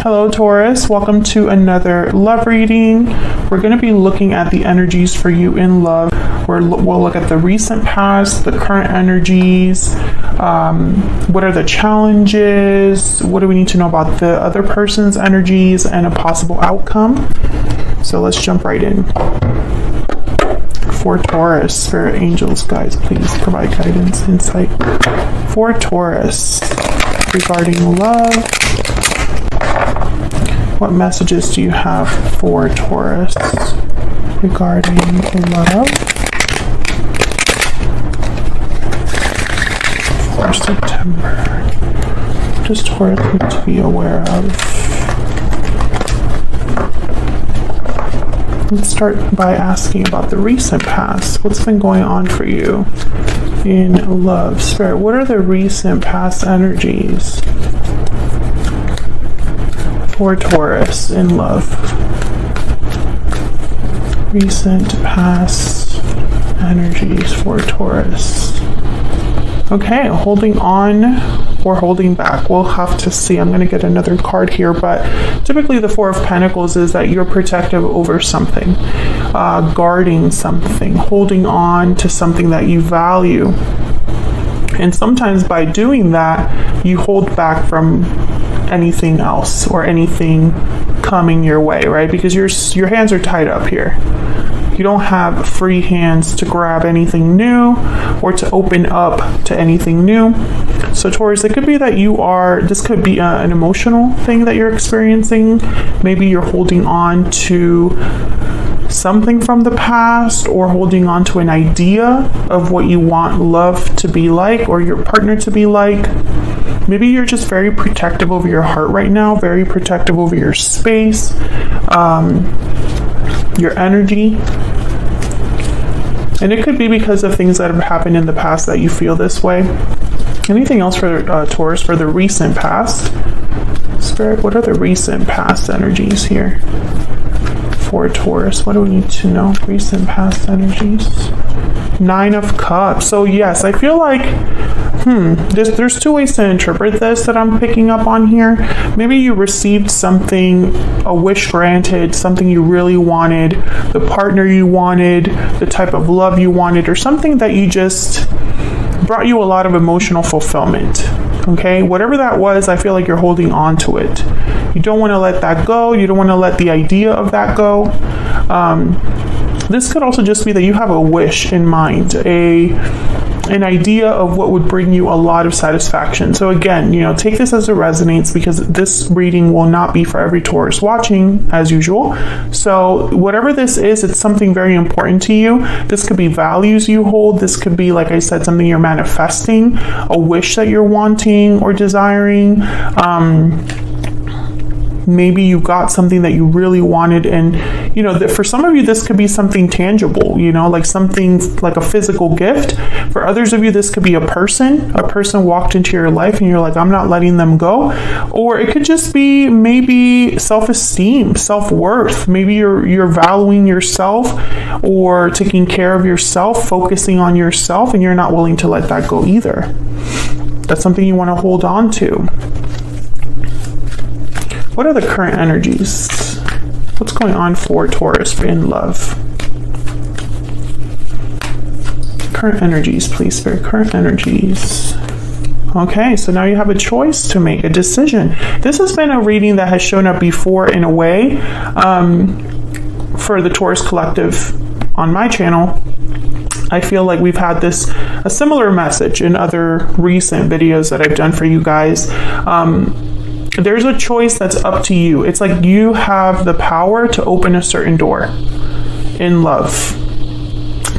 Hello Taurus, welcome to another love reading. We're going to be looking at the energies for you in love. We'll look at the recent past, the current energies, what are the challenges, what do we need to know about the other person's energies, and a possible outcome. So let's jump right in. For Taurus, spirit angels, guys, please provide guidance, insight. For Taurus, regarding love, what messages do you have for Taurus regarding love for September? What does Taurus need to be aware of? Let's start by asking about the recent past. What's been going on for you in love? Spirit, what are the recent past energies for Taurus in love? Recent past energies for Taurus. Okay, holding on or holding back. We'll have to see. I'm going to get another card here, but typically the Four of Pentacles is that you're protective over something, guarding something, holding on to something that you value. And sometimes by doing that, you hold back from anything else or anything coming your way, right? Because your hands are tied up here. You don't have free hands to grab anything new or to open up to anything new. So Taurus, it could be that this could be an emotional thing that you're experiencing. Maybe you're holding on to something from the past or holding on to an idea of what you want love to be like or your partner to be like. Maybe you're just very protective over your heart right now, very protective over your space, your energy. And it could be because of things that have happened in the past that you feel this way. Anything else for Taurus for the recent past? Spirit, what are the recent past energies here for Taurus? What do we need to know? Recent past energies. Nine of Cups. So yes, I feel like there's two ways to interpret this that I'm picking up on here. Maybe you received something, a wish granted, something you really wanted, the partner you wanted, the type of love you wanted, or something that you just brought you a lot of emotional fulfillment. Okay, whatever that was, I feel like you're holding on to it. You don't want to let that go. You don't want to let the idea of that go. This could also just be that you have a wish in mind, an idea of what would bring you a lot of satisfaction. So again, take this as it resonates, because this reading will not be for every Taurus watching as usual. So whatever this is, it's something very important to you. This could be values you hold. This could be, like I said, something you're manifesting, a wish that you're wanting or desiring. Maybe you got something that you really wanted, and for some of you this could be something tangible, like something like a physical gift. For others of you, this could be a person walked into your life and you're like, I'm not letting them go. Or it could just be maybe self-esteem, self-worth. Maybe you're valuing yourself or taking care of yourself, focusing on yourself, and you're not willing to let that go either. That's something you want to hold on to. What are the current energies? What's going on for Taurus in love? Current energies, please, Spirit. Current energies. Okay, so now you have a choice to make, a decision. This has been a reading that has shown up before in a way for the Taurus Collective on my channel. I feel like we've had a similar message in other recent videos that I've done for you guys. There's a choice that's up to you. It's like you have the power to open a certain door in love.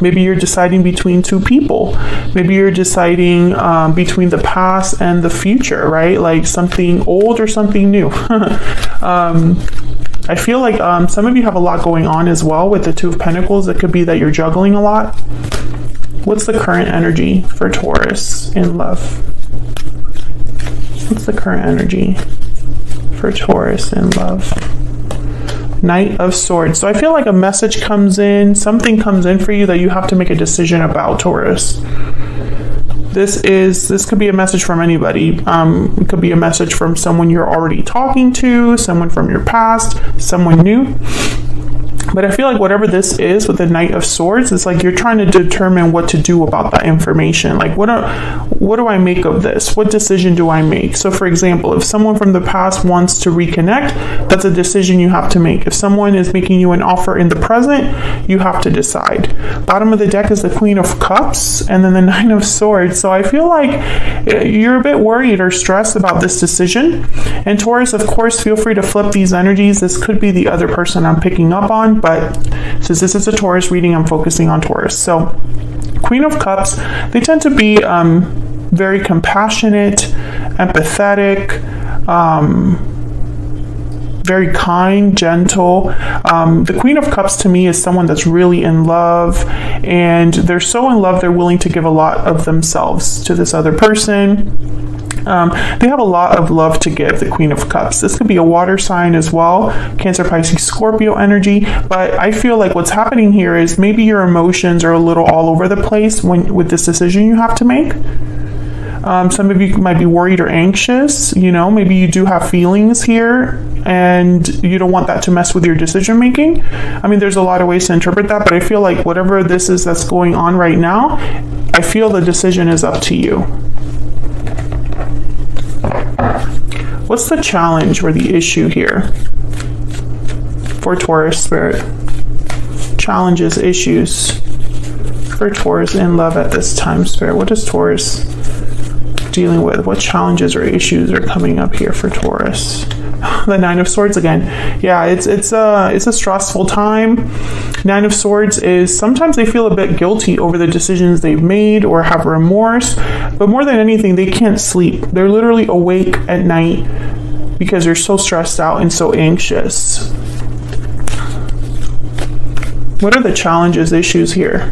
Maybe you're deciding between two people. Maybe you're deciding between the past and the future, right? Like something old or something new. I feel like some of you have a lot going on as well with the Two of Pentacles. It could be that you're juggling a lot. What's the current energy for Taurus in love? What's the current energy for Taurus in love? Knight of Swords. So I feel like a message comes in, something comes in for you that you have to make a decision about, Taurus. This could be a message from anybody. It could be a message from someone you're already talking to, someone from your past, someone new. But I feel like whatever this is with the Knight of Swords, it's like you're trying to determine what to do about that information. Like, what do I make of this? What decision do I make? So, for example, if someone from the past wants to reconnect, that's a decision you have to make. If someone is making you an offer in the present, you have to decide. Bottom of the deck is the Queen of Cups and then the Nine of Swords. So I feel like you're a bit worried or stressed about this decision. And Taurus, of course, feel free to flip these energies. This could be the other person I'm picking up on, but since this is a Taurus reading, I'm focusing on Taurus. So Queen of Cups, they tend to be very compassionate, empathetic, very kind, gentle. The Queen of Cups to me is someone that's really in love, and they're so in love they're willing to give a lot of themselves to this other person. They have a lot of love to give, the Queen of Cups. This could be a water sign as well, Cancer, Pisces, Scorpio energy, but I feel like what's happening here is maybe your emotions are a little all over the place with this decision you have to make. Some of you might be worried or anxious, maybe you do have feelings here and you don't want that to mess with your decision making. I mean, there's a lot of ways to interpret that, but I feel like whatever this is that's going on right now, I feel the decision is up to you. What's the challenge or the issue here for Taurus Spirit? Challenges, issues for Taurus in love at this time, Spirit. What is Taurus dealing with? What challenges or issues are coming up here for Taurus? The Nine of Swords again. Yeah, it's a stressful time. Nine of Swords is sometimes they feel a bit guilty over the decisions they've made or have remorse, but more than anything, they can't sleep. They're literally awake at night because they're so stressed out and so anxious. What are the challenges, issues here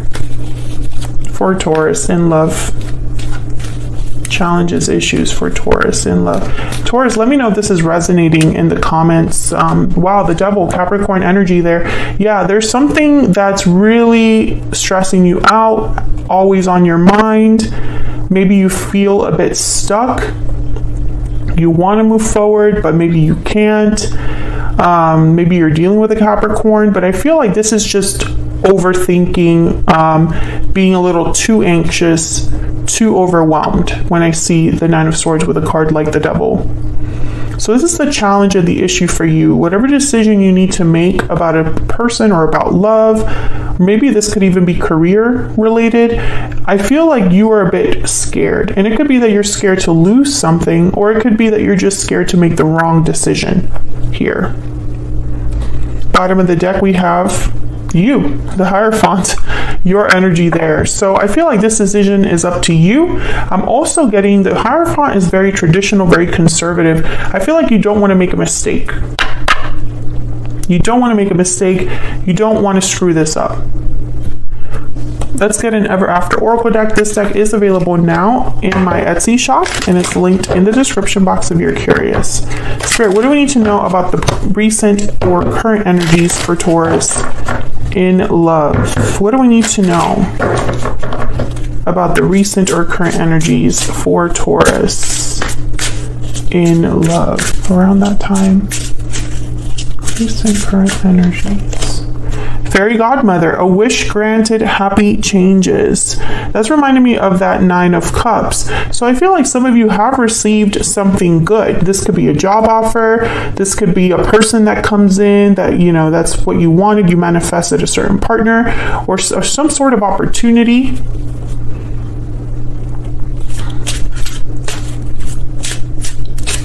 for Taurus in love? Challenges, issues for Taurus in love. Taurus, let me know if this is resonating in the comments. Wow, the Devil, Capricorn energy there. Yeah, there's something that's really stressing you out, always on your mind. Maybe you feel a bit stuck. You want to move forward, but maybe you can't. Maybe you're dealing with a Capricorn, but I feel like this is just overthinking, being a little too anxious, too overwhelmed when I see the Nine of Swords with a card like the Devil. So this is the challenge of the issue for you. Whatever decision you need to make about a person or about love, maybe this could even be career related, I feel like you are a bit scared. And it could be that you're scared to lose something, or it could be that you're just scared to make the wrong decision here. Bottom of the deck we have you, the Hierophant, your energy there. So I feel like this decision is up to you. I'm also getting the Hierophant is very traditional, very conservative. I feel like you don't want to make a mistake. You don't want to make a mistake. You don't want to screw this up. Let's get an Ever After Oracle deck. This deck is available now in my Etsy shop, and it's linked in the description box if you're curious. Spirit, what do we need to know about the recent or current energies for Taurus in love? What do we need to know about the recent or current energies for Taurus in love around that time? Recent current energies. Fairy Godmother, a wish granted, happy changes. That's reminding me of that Nine of Cups. So I feel like some of you have received something good. This could be a job offer. This could be a person that comes in that, that's what you wanted. You manifested a certain partner or some sort of opportunity.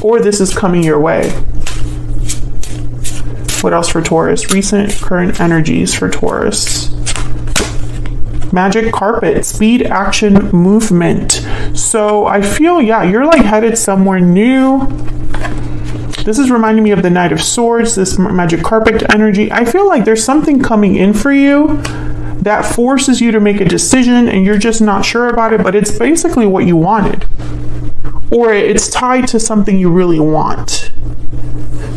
Or this is coming your way. What else for Taurus? Recent, current energies for Taurus. Magic carpet, speed, action, movement. So I feel, you're like headed somewhere new. This is reminding me of the Knight of Swords, this magic carpet energy. I feel like there's something coming in for you that forces you to make a decision and you're just not sure about it, but it's basically what you wanted. Or it's tied to something you really want.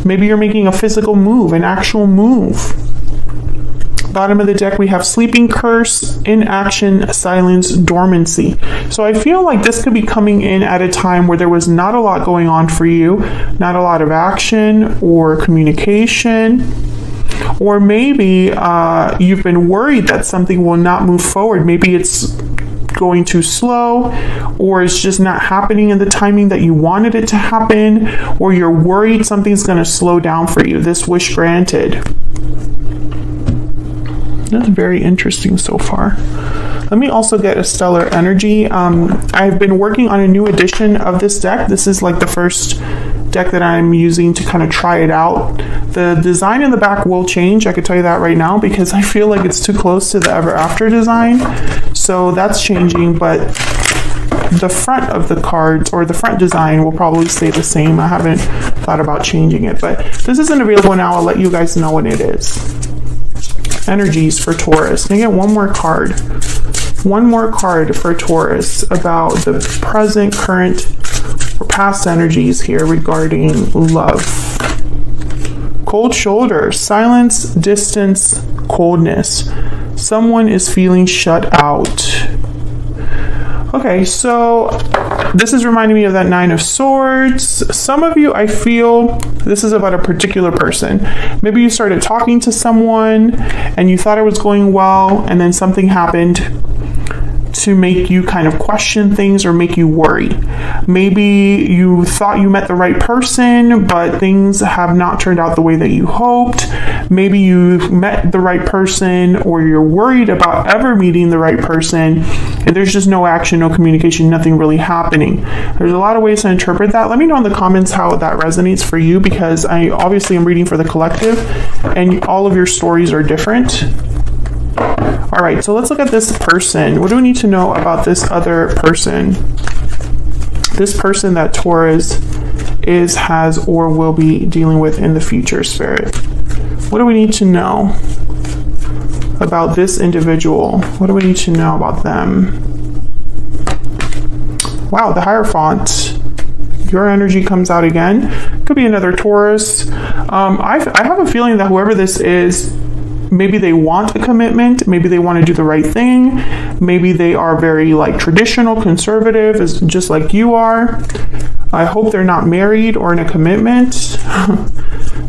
Maybe you're making a physical move, an actual move. Bottom of the deck, we have sleeping curse, inaction, silence, dormancy. So I feel like this could be coming in at a time where there was not a lot going on for you, not a lot of action or communication. Or maybe you've been worried that something will not move forward. Maybe it's going too slow, or it's just not happening in the timing that you wanted it to happen, or you're worried something's going to slow down for you. This wish granted. That's very interesting so far. Let me also get a stellar energy. I've been working on a new edition of this deck. This is like the first deck that I'm using to kind of try it out. The design in the back will change, I could tell you that right now, because I feel like it's too close to the Ever After design. So that's changing, but the front of the cards, or the front design, will probably stay the same. I haven't thought about changing it, but this isn't available now. I'll let you guys know when it is. Energies for Taurus. Can I get one more card? One more card for Taurus about the present, current, or past energies here regarding love. Cold shoulder, silence, distance, coldness. Someone is feeling shut out. Okay, so this is reminding me of that Nine of Swords. Some of you, I feel this is about a particular person. Maybe you started talking to someone and you thought it was going well, and then something happened to make you kind of question things or make you worry. Maybe you thought you met the right person, but things have not turned out the way that you hoped. Maybe you met the right person, or you're worried about ever meeting the right person, and there's just no action, no communication, nothing really happening. There's a lot of ways to interpret that. Let me know in the comments how that resonates for you, because I obviously am reading for the collective, and all of your stories are different. All right, so let's look at this person. What do we need to know about this other person? This person that Taurus is, has, or will be dealing with in the future, Spirit. What do we need to know about this individual? What do we need to know about them? Wow, the Hierophant. Your energy comes out again. Could be another Taurus. I have a feeling that whoever this is, maybe they want a commitment, maybe they want to do the right thing, maybe they are very like traditional, conservative, just like you are. I hope they're not married or in a commitment.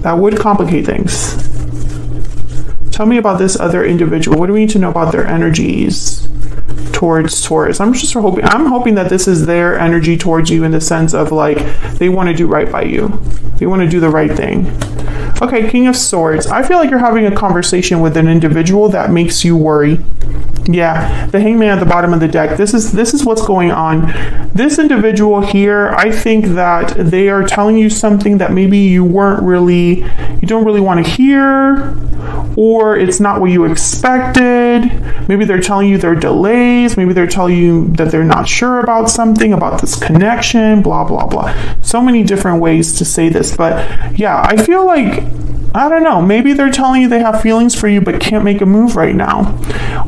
That would complicate things. Tell me about this other individual. What do we need to know about their energies towards Taurus? I'm hoping that this is their energy towards you, in the sense of like they want to do right by you. They want to do the right thing. Okay, King of Swords. I feel like you're having a conversation with an individual that makes you worry. Yeah, the Hangman at the bottom of the deck. This is what's going on. This individual here, I think that they are telling you something that maybe you don't really want to hear, or it's not what you expected. Maybe they're telling you there are delays. Maybe they're telling you that they're not sure about something, about this connection, blah, blah, blah. So many different ways to say this. But yeah, I feel like, I don't know, maybe they're telling you they have feelings for you but can't make a move right now.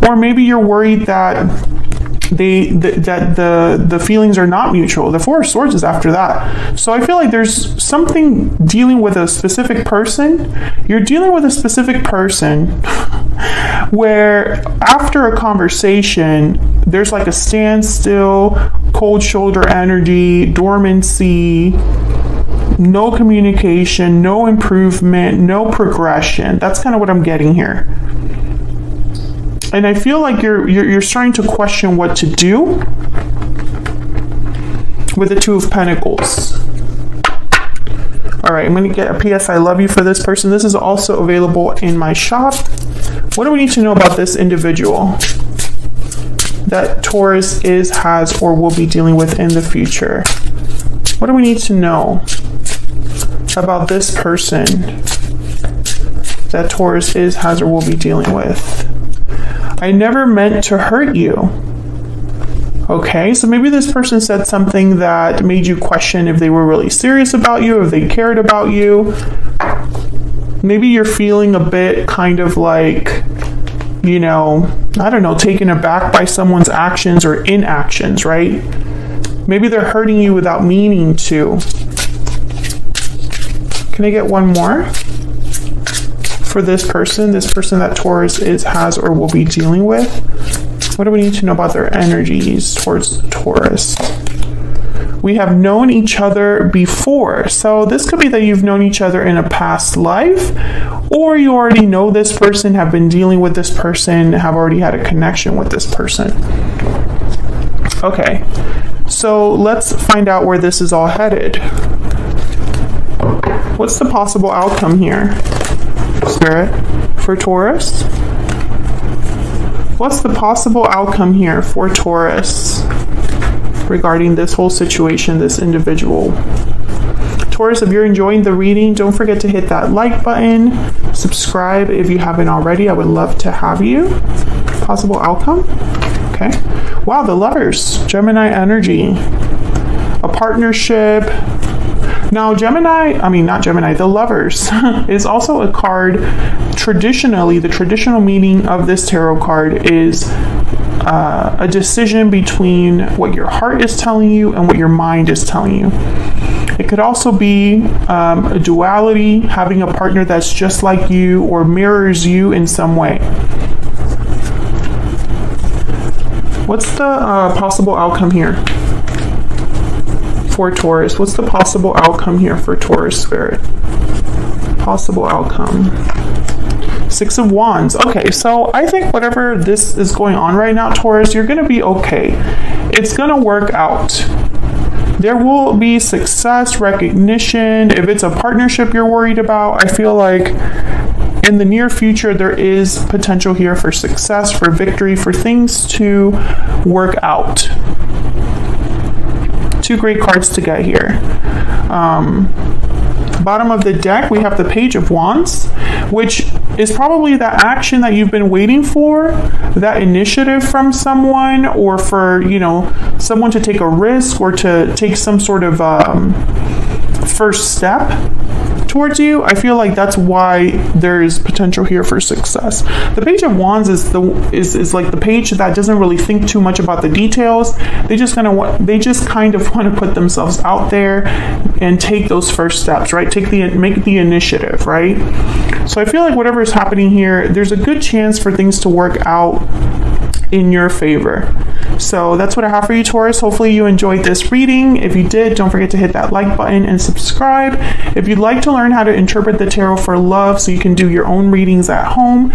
Or maybe you're worried that the feelings are not mutual. The Four of Swords is after that. So I feel like there's something dealing with a specific person. You're dealing with a specific person where after a conversation, there's like a standstill, cold shoulder energy, dormancy, no communication, no improvement, no progression. That's kind of what I'm getting here. And I feel like you're starting to question what to do with the Two of Pentacles. All right, I'm going to get a PS I love you for this person. This is also available in my shop. What do we need to know about this individual that Taurus is, has, or will be dealing with in the future? What do we need to know about this person that Taurus is, has, or will be dealing with? I never meant to hurt you. Okay, so maybe this person said something that made you question if they were really serious about you, if they cared about you. Maybe you're feeling a bit kind of like, you know, I don't know, taken aback by someone's actions or inactions, right? Maybe they're hurting you without meaning to. Can I get one more for this person that Taurus has or will be dealing with. What do we need to know about their energies towards Taurus? We have known each other before. So this could be that you've known each other in a past life, or you already know this person, have been dealing with this person, have already had a connection with this person. Okay, so let's find out where this is all headed. What's the possible outcome here, Spirit, for Taurus? What's the possible outcome here for Taurus regarding this whole situation, this individual? Taurus, if you're enjoying the reading, don't forget to hit that like button, subscribe if you haven't already. I would love to have you. Possible outcome? Okay. Wow, the Lovers, Gemini energy, a partnership. Now, the Lovers is also a card. Traditionally, the traditional meaning of this tarot card is a decision between what your heart is telling you and what your mind is telling you. It could also be a duality, having a partner that's just like you or mirrors you in some way. What's the possible outcome here for Taurus? What's the possible outcome here for Taurus, Spirit? Possible outcome. Six of Wands. Okay, so I think whatever this is going on right now, Taurus, you're going to be okay. It's going to work out. There will be success, recognition. If it's a partnership you're worried about, I feel like in the near future, there is potential here for success, for victory, for things to work out. Two great cards to get here. Bottom of the deck, we have the Page of Wands, which is probably that action that you've been waiting for, that initiative from someone, or for, someone to take a risk or to take some sort of first step towards you. I feel like that's why there is potential here for success. The Page of Wands is like the page that doesn't really think too much about the details. They just kind of want to put themselves out there and take those first steps, right? Make the initiative, right? So I feel like whatever is happening here, there's a good chance for things to work out in your favor. So that's what I have for you, Taurus. Hopefully you enjoyed this reading. If you did, don't forget to hit that like button and subscribe. If you'd like to learn how to interpret the tarot for love so you can do your own readings at home,